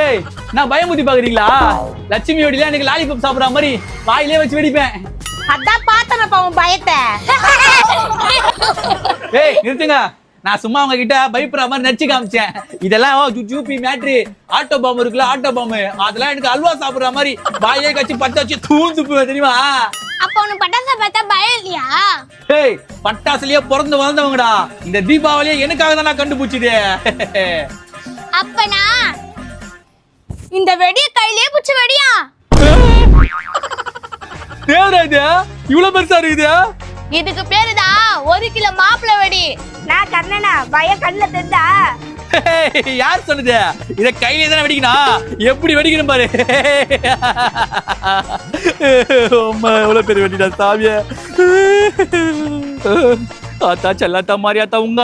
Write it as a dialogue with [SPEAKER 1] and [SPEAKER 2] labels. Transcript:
[SPEAKER 1] ஏய் நான் பயமுத்தி பாக்குறீங்களா? லட்சுமி வெடிலாம் எனக்கு லாலிபாப் சாப்பிடுற மாதிரி வாயிலே வச்சு வெடிப்பேன்.
[SPEAKER 2] அதான் பார்த்தனப்பா உன் பயத்தை.
[SPEAKER 1] ஏய் நிறுத்துங்க. நான் சும்மா அவங்க கிட்ட பயப்படுற மாதிரி நடிச்சு காமிச்சேன். இதெல்லாம் ஜூபி மேட்ரு. ஆட்டோ பாம்பு இருக்குல்ல, ஆட்டோ பாம்பு, அதெல்லாம் எனக்கு அல்வா சாப்பிடுற மாதிரி வாயிலே கச்சி பத்த வச்சு தூந்து போய் தெரியுமா?
[SPEAKER 3] அப்ப உனக்கு பட்டாசு பார்த்தா பயம் இல்லையா?
[SPEAKER 1] ஏய் பட்டாசுலயே பிறந்து வளர்ந்தவங்கடா. இந்த தீபாவளியை எனக்காக தான் நான் கண்டுபிடிச்சது.
[SPEAKER 3] அப்பனா இந்த வெடிய கையிலேயே புடிச்ச வெடியா?
[SPEAKER 1] தேவராஜா இவ்வளவு பெருசா இருக்குது.
[SPEAKER 3] இதுக்கு பேருதான் 1 கிலோ மாப்பிள வெடி.
[SPEAKER 2] நான் கண்ணனா பய கண்ணுல தெரிந்தா?
[SPEAKER 1] யார் சொன்னது? இத கையிலே தானே வெடிக்கணும். எப்படி வெடிக்கணும் பாரு. அம்மா எவ்வளவு பெரிய வெடிடா சாமியே. ஆத்தா செல்லாத்தா மாரியாத்தா உங்க